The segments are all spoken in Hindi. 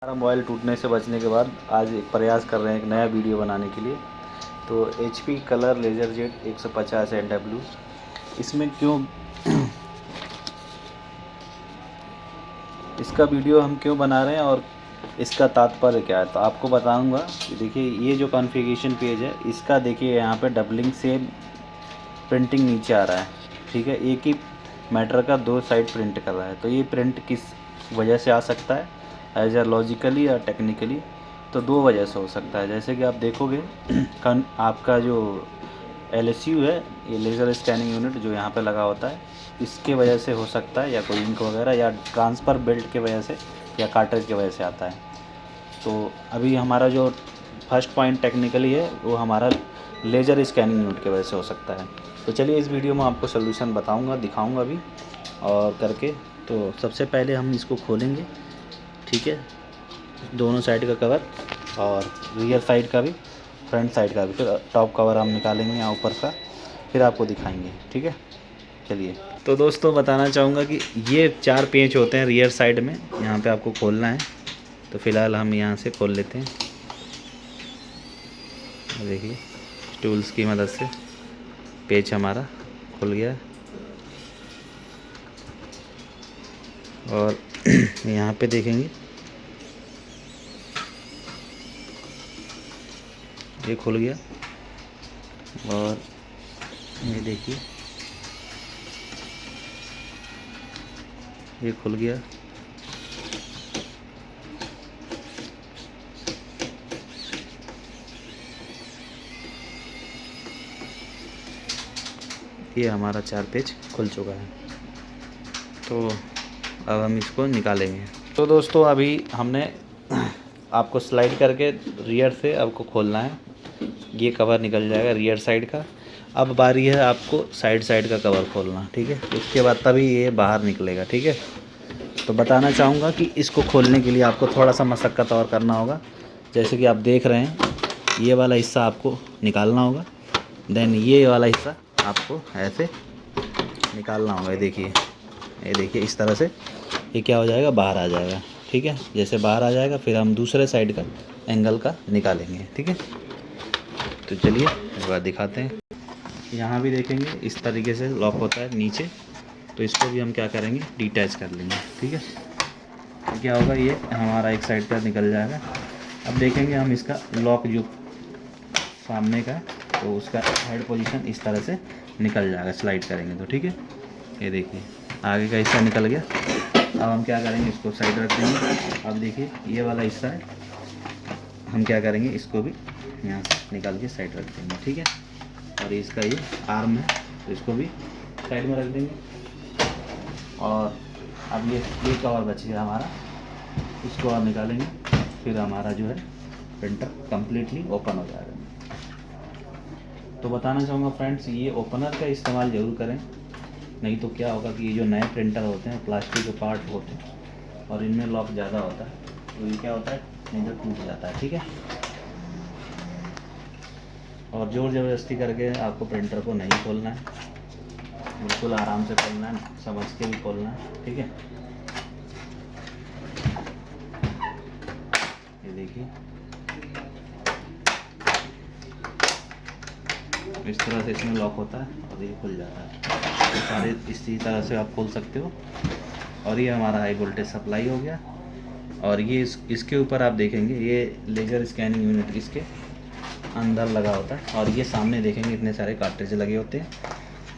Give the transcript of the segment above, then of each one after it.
हमारा मोबाइल टूटने से बचने के बाद आज एक प्रयास कर रहे हैं एक नया वीडियो बनाने के लिए। तो HP colour laser jet 150 NW इसमें क्यों इसका वीडियो हम क्यों बना रहे हैं और इसका तात्पर्य क्या है, तो आपको बताऊंगा। देखिए ये जो कॉन्फ़िगरेशन पेज है इसका, देखिए यहाँ पे डबलिंग से प्रिंटिंग नीचे आ रहा है। ठीक है, एक ही मैटर का दो साइड प्रिंट कर रहा है। तो ये प्रिंट किस वजह से आ सकता है, एज ए लॉजिकली या टेक्निकली? तो दो वजह से हो सकता है। जैसे कि आप देखोगे आपका जो LSU है, ये लेज़र स्कैनिंग यूनिट जो यहाँ पे लगा होता है, इसके वजह से हो सकता है, या कोई इंक वगैरह, या ट्रांसफ़र बेल्ट के वजह से, या कार्ट्रिज की वजह से आता है। तो अभी हमारा जो फर्स्ट पॉइंट टेक्निकली है वो हमारा लेज़र स्कैनिंग यूनिट की वजह से हो सकता है। तो चलिए इस वीडियो में आपको सोल्यूशन बताऊंगा, दिखाऊंगा भी और करके। तो सबसे पहले हम इसको खोलेंगे, ठीक है, दोनों साइड का कवर और रियर साइड का भी, फ्रंट साइड का भी। फिर टॉप कवर हम निकालेंगे यहाँ ऊपर का, फिर आपको दिखाएंगे। ठीक है, चलिए। तो दोस्तों बताना चाहूँगा कि ये 4 पेंच होते हैं रियर साइड में, यहाँ पे आपको खोलना है। तो फ़िलहाल हम यहाँ से खोल लेते हैं। देखिए टूल्स की मदद से पेच हमारा खुल गया। और यहाँ पे देखेंगे ये खुल गया, और ये देखिए ये खुल गया। ये हमारा 4 पेज खुल चुका है। तो अब हम इसको निकालेंगे। तो दोस्तों अभी हमने आपको स्लाइड करके रियर से आपको खोलना है, ये कवर निकल जाएगा रियर साइड का। अब बारी है आपको साइड का कवर खोलना, ठीक है। उसके बाद तभी ये बाहर निकलेगा, ठीक है। तो बताना चाहूँगा कि इसको खोलने के लिए आपको थोड़ा सा मशक्क़त और करना होगा। जैसे कि आप देख रहे हैं, ये वाला हिस्सा आपको निकालना होगा, देन ये वाला हिस्सा आपको ऐसे निकालना होगा। ये देखिए इस तरह से ये क्या हो जाएगा, बाहर आ जाएगा। ठीक है, जैसे बाहर आ जाएगा फिर हम दूसरे साइड का एंगल का निकालेंगे। ठीक है, तो चलिए एक बार दिखाते हैं। यहाँ भी देखेंगे इस तरीके से लॉक होता है नीचे, तो इसको भी हम क्या करेंगे, डिटैच कर लेंगे। ठीक है, तो क्या होगा, ये हमारा एक साइड का निकल जाएगा। अब देखेंगे हम इसका लॉक जो सामने का, तो उसका हेड पोजीशन इस तरह से निकल जाएगा स्लाइड करेंगे तो। ठीक है, ये देखिए आगे का हिस्सा निकल गया। अब हम क्या करेंगे, इसको साइड रख देंगे। अब देखिए ये वाला हिस्सा है, हम क्या करेंगे, इसको भी यहाँ से निकाल के साइड रख देंगे। ठीक है, और इसका ये आर्म है, तो इसको भी साइड में रख देंगे। और अब ये कवर बच गया हमारा, इसको और निकालेंगे। फिर हमारा जो है प्रिंटर कम्प्लीटली ओपन हो जाएगा। तो बताना चाहूँगा फ्रेंड्स, ये ओपनर का इस्तेमाल ज़रूर करें, नहीं तो क्या होगा कि ये जो नए प्रिंटर होते हैं प्लास्टिक के पार्ट होते हैं और इनमें लॉक ज़्यादा होता है, तो ये क्या होता है, नहीं तो टूट जाता है। ठीक है, और ज़ोर ज़बरदस्ती करके आपको प्रिंटर को नहीं खोलना है, बिल्कुल आराम से खोलना है, समझ के भी खोलना है। ठीक है, ये देखिए इस तरह से इसमें लॉक होता है और ये खुल जाता है। तो सारे इसी तरह से आप खोल सकते हो। और ये हमारा हाई वोल्टेज सप्लाई हो गया। और ये इसके ऊपर आप देखेंगे ये लेज़र स्कैनिंग यूनिट इसके अंदर लगा होता है, और ये सामने देखेंगे इतने सारे कार्ट्रिज लगे होते हैं।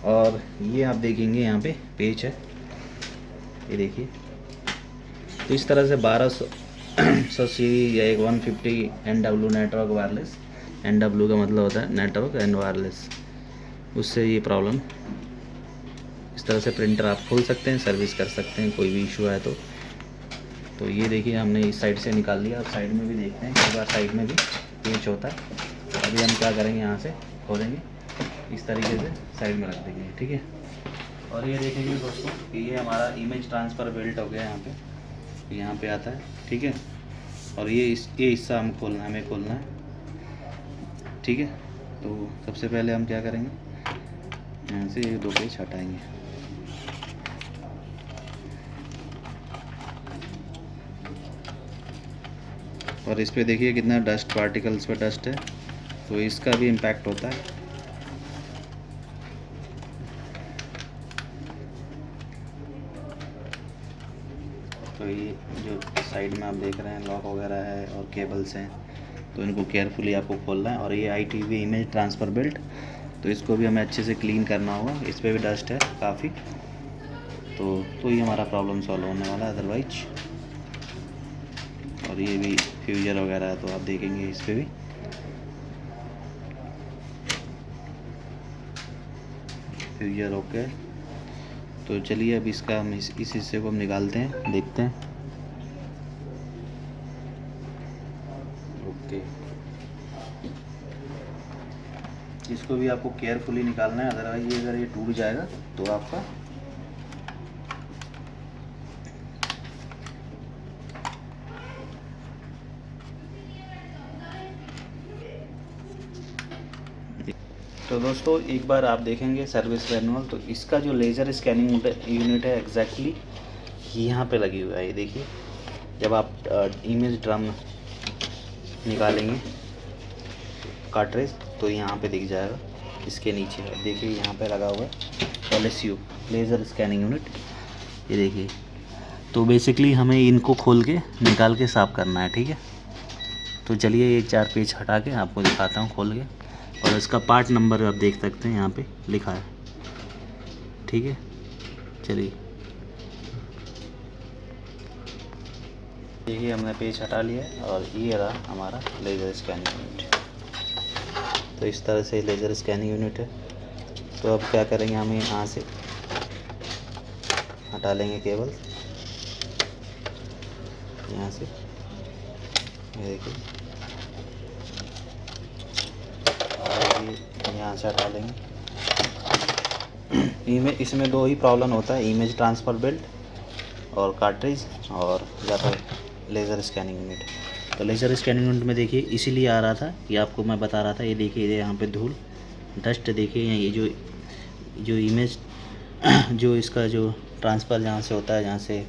और ये आप देखेंगे यहाँ पे पेच है, ये देखिए। तो इस तरह से 1200 सीरी या एक 150 NW नेटवर्क वायरलेस, NW का मतलब होता है नेटवर्क एंड वायरलेस, उससे ये प्रॉब्लम, इस तरह से प्रिंटर आप खोल सकते हैं, सर्विस कर सकते हैं, कोई भी इशू है तो ये देखिए हमने इस साइड से निकाल लिया। अब साइड में भी देखते हैं, कई बार साइड में भी पेच होता है। अभी हम क्या करेंगे, यहाँ से खोलेंगे, इस तरीके से साइड में रख देंगे। ठीक है, और ये देखेंगे दोस्तों कि ये हमारा इमेज ट्रांसफ़र बेल्ट हो गया, यहाँ पे आता है। ठीक है, और ये हिस्सा हमें खोलना है। ठीक है, तो सबसे पहले हम क्या करेंगे, यहाँ से ये 2 पेज हटाएंगे। और इस पे देखिए कितना डस्ट पार्टिकल्स पे डस्ट है, तो इसका भी इम्पैक्ट होता है। तो ये जो साइड में आप देख रहे हैं लॉक वगैरह है और केबल्स हैं, तो इनको केयरफुली आपको खोलना है। और ये ITV इमेज ट्रांसफ़र बेल्ट, तो इसको भी हमें अच्छे से क्लीन करना होगा, इस पर भी डस्ट है काफ़ी। तो ये हमारा प्रॉब्लम सॉल्व होने वाला है अदरवाइज। और ये भी फ्यूजर वगैरह है, तो आप देखेंगे इस पर भी फ्यूजर ओके। तो चलिए अब इसका हम इस हिस्से को हम निकालते हैं, देखते हैं। ओके, इसको भी आपको केयरफुली निकालना है, अदरवाइज ये अगर ये टूट जाएगा तो आपका तो दोस्तों एक बार आप देखेंगे सर्विस मैनुअल, तो इसका जो लेज़र स्कैनिंग यूनिट है एग्जैक्टली यहाँ पे लगी हुई है। ये देखिए, जब आप इमेज ड्रम निकालेंगे कार्ट्रिज, तो यहाँ पे दिख जाएगा, इसके नीचे है देखिए, यहाँ पे लगा हुआ है LSU लेज़र स्कैनिंग यूनिट। ये देखिए, तो बेसिकली हमें इनको खोल के निकाल के साफ़ करना है, ठीक है। तो चलिए एक 4 पेज हटा के आपको दिखाता हूँ खोल के, और इसका पार्ट नंबर आप देख सकते हैं यहाँ पे लिखा है, ठीक है। चलिए देखिए, हमने पेज हटा लिया है और ये रहा हमारा लेज़र स्कैनिंग यूनिट। तो इस तरह से लेज़र स्कैनिंग यूनिट है। तो अब क्या करेंगे, हम यहाँ से हटा लेंगे केबल, यहाँ से, ये देखिए, यहाँ से हटा लेंगे। इसमें 2 ही प्रॉब्लम होता है, इमेज ट्रांसफ़र बेल्ट और कार्ट्रिज, और या फिर लेज़र स्कैनिंग यूनिट। तो लेज़र स्कैनिंग यूनिट में देखिए इसीलिए आ रहा था, ये आपको मैं बता रहा था। ये देखिए यहाँ पे धूल डस्ट देखिए, ये जो इमेज जो इसका जो ट्रांसफ़र जहाँ से होता है, जहाँ से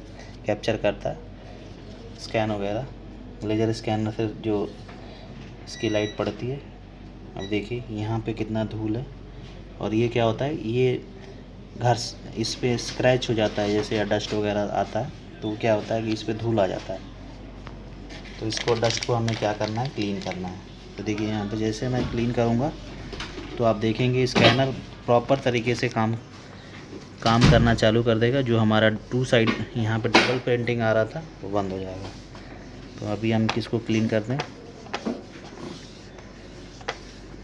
कैप्चर करता है स्कैन वगैरह, लेज़र स्कैनर से जो इसकी लाइट पड़ती है, अब देखिए यहाँ पे कितना धूल है। और ये क्या होता है, ये घर इस पे स्क्रैच हो जाता है, जैसे डस्ट वगैरह आता है, तो क्या होता है कि इस पे धूल आ जाता है। तो इसको डस्ट को हमें क्या करना है, क्लीन करना है। तो देखिए यहाँ पे जैसे मैं क्लीन करूँगा तो आप देखेंगे स्कैनर प्रॉपर तरीके से काम करना चालू कर देगा। जो हमारा 2 साइड यहाँ पे डबल पेंटिंग आ रहा था वो बंद हो जाएगा। तो अभी हम किसको क्लीन करते हैं,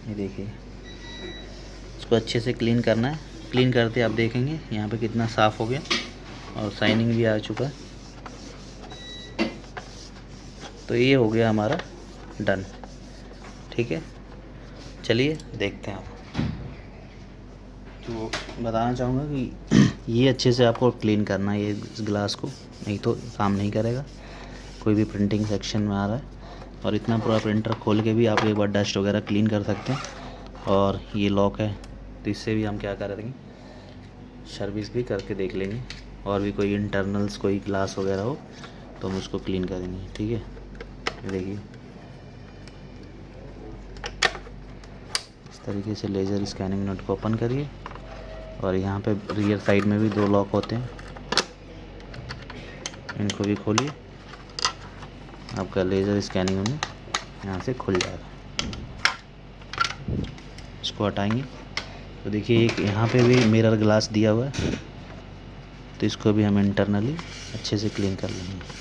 ये देखिए, इसको अच्छे से क्लीन करना है। क्लीन करते आप देखेंगे यहाँ पे कितना साफ़ हो गया और शाइनिंग भी आ चुका है। तो ये हो गया हमारा डन, ठीक है। चलिए देखते हैं। आप तो बताना चाहूँगा कि ये अच्छे से आपको क्लीन करना है ये इस ग्लास को, नहीं तो काम नहीं करेगा। कोई भी प्रिंटिंग सेक्शन में आ रहा है, और इतना पूरा प्रिंटर खोल के भी आप एक बार डस्ट वगैरह क्लीन कर सकते हैं। और ये लॉक है, तो इससे भी हम क्या करेंगे, सर्विस भी करके देख लेंगे। और भी कोई इंटरनल्स कोई ग्लास वगैरह हो तो हम उसको क्लीन करेंगे, ठीक है। देखिए इस तरीके से लेज़र स्कैनिंग यूनिट को ओपन करिए, और यहाँ पे रियर साइड में भी 2 लॉक होते हैं, इनको भी खोलिए, आपका लेज़र स्कैनिंग यूनिट यहाँ से खुल जाएगा। इसको हटाएंगे तो देखिए एक यहाँ पे भी मिरर ग्लास दिया हुआ है, तो इसको भी हम इंटरनली अच्छे से क्लीन कर लेंगे।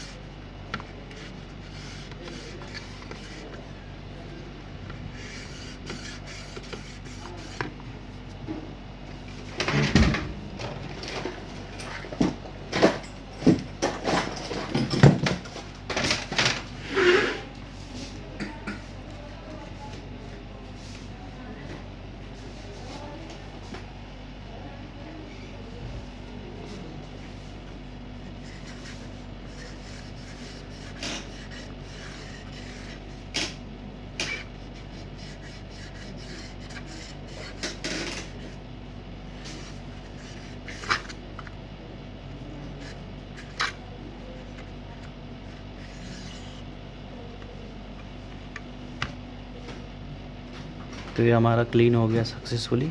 तो ये हमारा क्लीन हो गया सक्सेसफुली।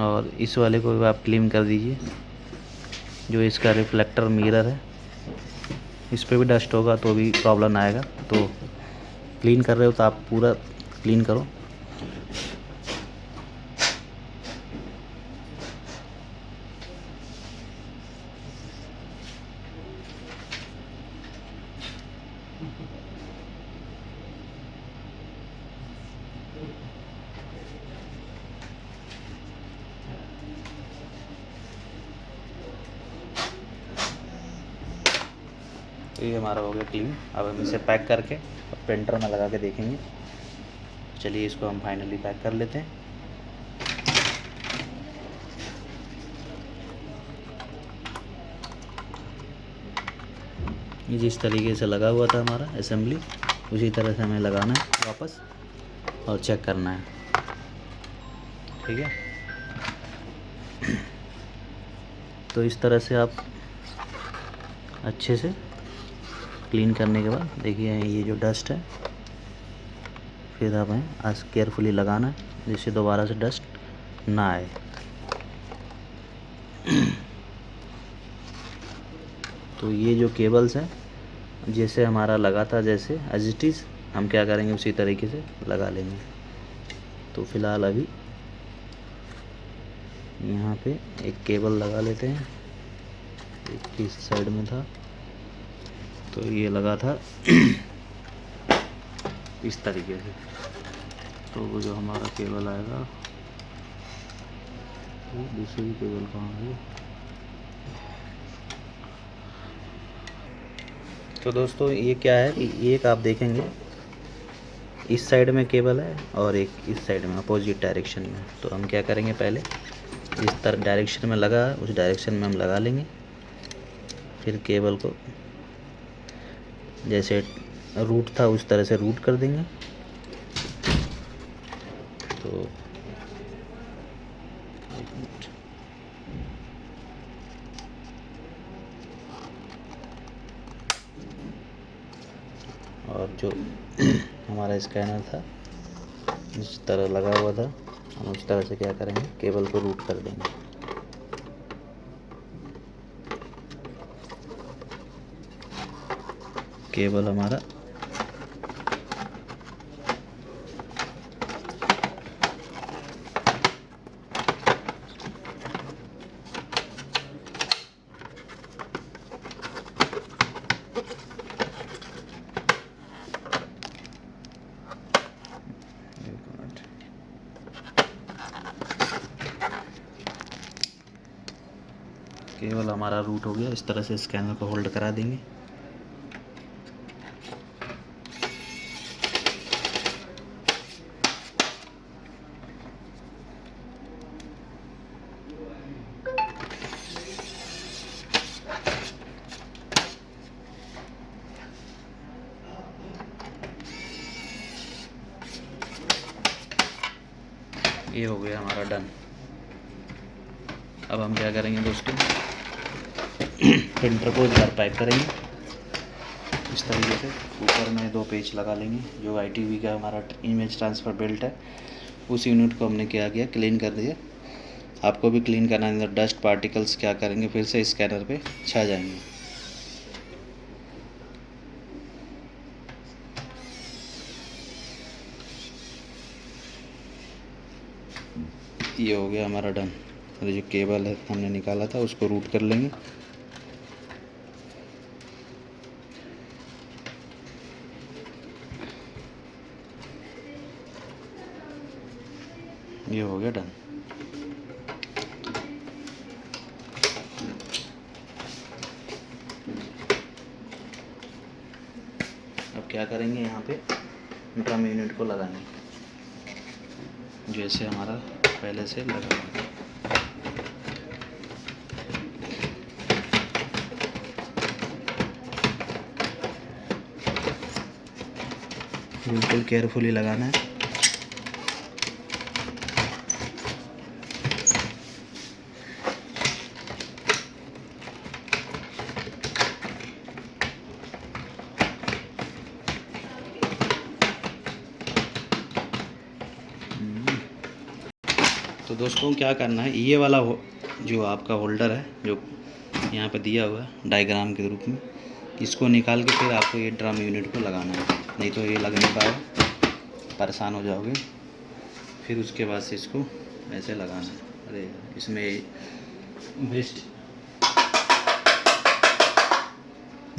और इस वाले को भी आप क्लीन कर दीजिए, जो इसका रिफ्लेक्टर मिरर है, इस पे भी डस्ट होगा तो भी प्रॉब्लम आएगा। तो क्लीन कर रहे हो तो आप पूरा क्लीन करो। तो ये हमारा हो गया क्लीन। अब हम इसे पैक करके अब प्रिंटर में लगा के देखेंगे। चलिए इसको हम फाइनली पैक कर लेते हैं। ये जिस तरीके से लगा हुआ था हमारा असेंबली, उसी तरह से हमें लगाना है वापस और चेक करना है। ठीक है, तो इस तरह से आप अच्छे से क्लीन करने के बाद देखिए ये जो डस्ट है, फिर हमें आज केयरफुली लगाना है जिससे दोबारा से डस्ट ना आए। तो ये जो केबल्स हैं जैसे हमारा लगा था, जैसे एज इट इज़ हम क्या करेंगे उसी तरीके से लगा लेंगे। तो फ़िलहाल अभी यहाँ पे एक केबल लगा लेते हैं, एक इस साइड में था तो ये लगा था इस तरीके से। तो वो जो हमारा केबल आएगा, वो दूसरी केबल कहाँ है? तो दोस्तों ये क्या है कि एक आप देखेंगे इस साइड में केबल है और एक इस साइड में अपोजिट डायरेक्शन में। तो हम क्या करेंगे, पहले इस तरह डायरेक्शन में लगा, उस डायरेक्शन में हम लगा लेंगे। फिर केबल को जैसे रूट था उस तरह से रूट कर देंगे। तो एक मिनट, और जो हमारा स्कैनर था इस तरह लगा हुआ था, हम उस तरह से क्या करेंगे, केबल को रूट कर देंगे। केबल हमारा केबल हमारा रूट हो गया। इस तरह से स्कैनर को होल्ड करा देंगे। ये हो गया हमारा डन। अब हम क्या करेंगे दोस्तों, प्रिंटर को इधर पैक करेंगे इस तरीके से। ऊपर में 2 पेच लगा लेंगे। जो ITV का हमारा इमेज ट्रांसफ़र बेल्ट है, उस यूनिट को हमने क्या किया, क्लीन कर दिया। आपको भी क्लीन करना है, अंदर डस्ट पार्टिकल्स क्या करेंगे, फिर से स्कैनर पे छा जाएंगे। ये हो गया हमारा डन। और जो केबल है हमने निकाला था उसको रूट कर लेंगे। ये हो गया डन। अब क्या करेंगे, यहाँ पे ड्रम यूनिट को लगाएंगे जैसे हमारा पहले से लगा हुआ है। बिल्कुल केयरफुली लगाना है। तो दोस्तों क्या करना है, ये वाला जो आपका होल्डर है जो यहाँ पे दिया हुआ है डायग्राम के रूप में, इसको निकाल के फिर आपको ये ड्रम यूनिट को लगाना है, नहीं तो ये लग नहीं पाएगा, परेशान हो जाओगे। फिर उसके बाद से इसको ऐसे लगाना है। अरे इसमें वेस्ट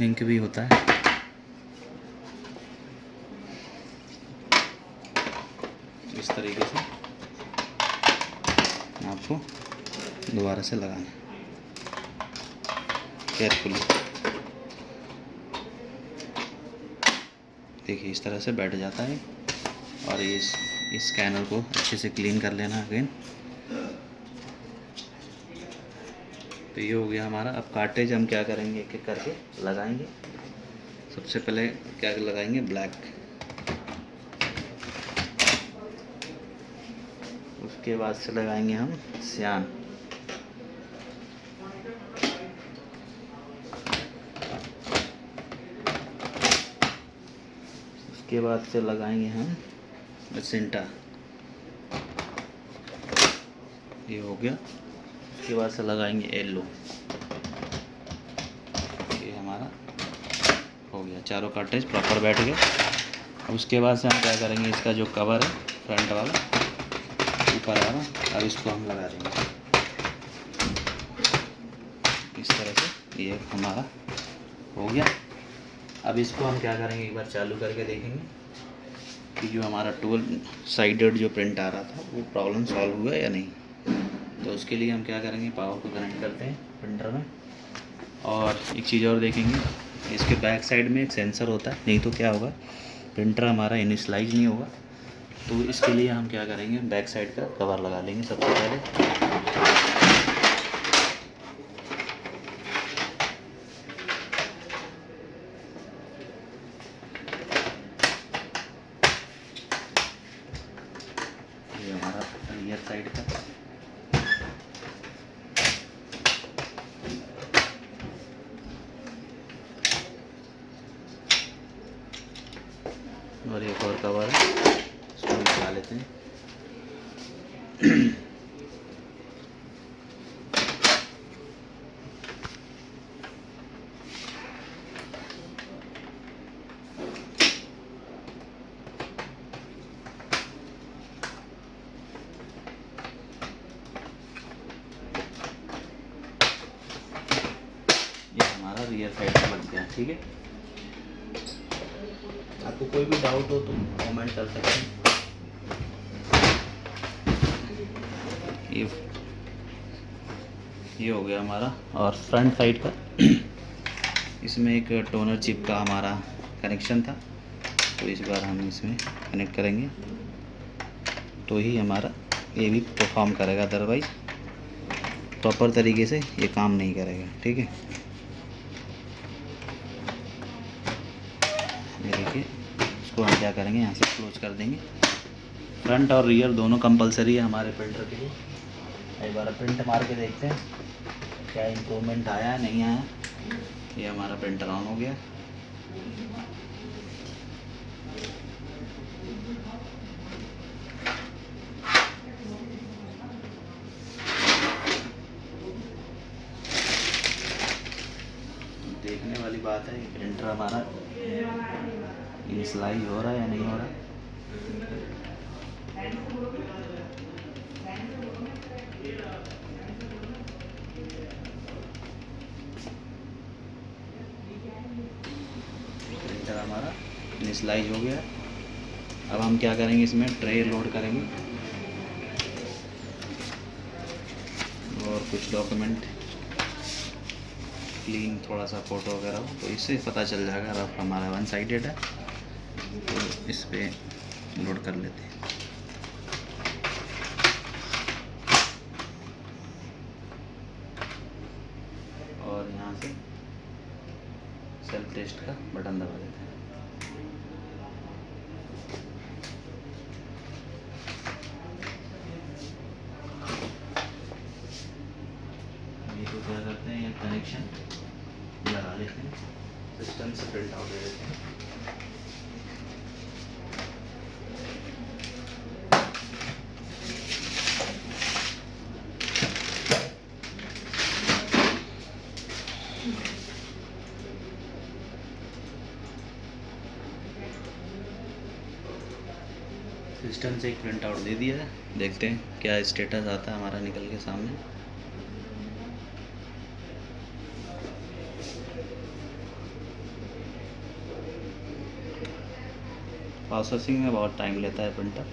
इंक भी होता है। इस तरीके से आपको दोबारा से लगाना है केयरफुली। देखिए इस तरह से बैठ जाता है। और इस स्कैनर को अच्छे से क्लीन कर लेना अगेन। तो ये हो गया हमारा। अब कार्ट्रिज हम क्या करेंगे, एक एक करके लगाएंगे। सबसे पहले क्या लगाएंगे, ब्लैक, उसके बाद से लगाएंगे हम सियान, उसके बाद से लगाएंगे हम मजेंटा, ये हो गया। उसके बाद से लगाएंगे येलो, ये हमारा हो गया। चारों कार्ट्रिज प्रॉपर बैठ गए। अब उसके बाद से हम क्या करेंगे, इसका जो कवर है फ्रंट वाला ऊपर वाला, अब इसको हम लगा देंगे इस तरह से। ये हमारा हो गया। अब इसको हम क्या करेंगे, एक बार चालू करके देखेंगे कि जो हमारा 12 साइडेड जो प्रिंट आ रहा था वो प्रॉब्लम सॉल्व हुआ या नहीं। तो उसके लिए हम क्या करेंगे, पावर को कनेक्ट करते हैं प्रिंटर में। और एक चीज़ और देखेंगे, इसके बैक साइड में एक सेंसर होता है, नहीं तो क्या होगा, प्रिंटर हमारा इनिशलाइज नहीं होगा। तो इसके लिए हम क्या करेंगे, बैक साइड का कवर लगा लेंगे सबसे पहले। ये हमारा रियर साइड का, और एक और कवर है, इसको लगा लेते हैं। ये हमारा रियर साइड का बन गया। ठीक है, आपको कोई भी डाउट हो तो कमेंट कर सकते हैं। ये हो गया हमारा। और फ्रंट साइड का इसमें एक टोनर चिप का हमारा कनेक्शन था, तो इस बार हम इसमें कनेक्ट करेंगे तो ही हमारा ये भी परफॉर्म करेगा, अदरवाइज प्रॉपर तरीके से ये काम नहीं करेगा। ठीक है, ये देखिए, इसको हम क्या करेंगे, यहाँ से क्लोज कर देंगे। फ्रंट और रियर दोनों कंपलसरी है हमारे प्रिंटर के लिए। एक बार प्रिंट मार के देखते हैं क्या इम्प्रूवमेंट आया नहीं आया। ये हमारा प्रिंटर ऑन हो गया। देखने वाली बात है प्रिंटर हमारा इनिशियलाइज हो रहा है या नहीं हो रहा। प्रिंटर हमारा इनिशियलाइज हो गया। अब हम क्या करेंगे, इसमें ट्रे लोड करेंगे और कुछ डॉक्यूमेंट क्लीन, थोड़ा सा फ़ोटो वगैरह हो, तो इससे पता चल जाएगा रफ हमारा 1 साइडेड है। तो इस पे लोड कर लेते हैं। और यहाँ से सेल्फ टेस्ट का बटन दबा देते हैं। ये तो क्या करते हैं, ये कनेक्शन लगा लेते हैं, सिस्टम से प्रिंट आउट दे देते हैं। सिस्टम से एक प्रिंट आउट दे दिया है, देखते हैं क्या स्टेटस आता है हमारा निकल के सामने। प्रोसेसिंग में बहुत टाइम लेता है प्रिंटर।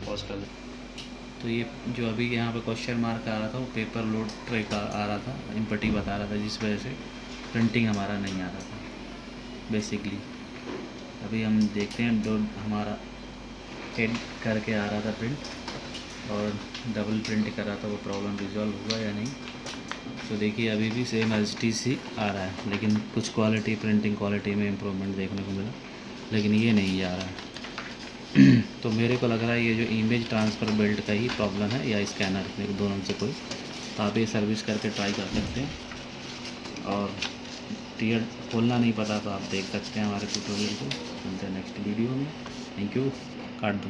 पॉज कर। तो ये जो अभी यहाँ पे क्वेश्चन मार्क आ रहा था वो पेपर लोड ट्रे का आ रहा था, इम्पटी बता रहा था, जिस वजह से प्रिंटिंग हमारा नहीं आ रहा था बेसिकली। अभी हम देखते हैं जो हमारा हेड करके आ रहा था प्रिंट और डबल प्रिंट कर रहा था, वो प्रॉब्लम रिजॉल्व हुआ या नहीं। तो देखिए अभी भी सेम एज टी सी आ रहा है, लेकिन कुछ क्वालिटी प्रिंटिंग क्वालिटी में इम्प्रूवमेंट देखने को मिला, लेकिन ये नहीं आ रहा है। तो मेरे को लग रहा है ये जो इमेज ट्रांसफ़र बेल्ट का ही प्रॉब्लम है या स्कैनर में, दोनों से कोई। तो आप ये सर्विस करके ट्राई कर सकते हैं। और टीयर खोलना नहीं पता तो आप देख सकते हैं हमारे ट्यूटोरियल को। मिलते हैं नेक्स्ट वीडियो में। Thank you. काट दो।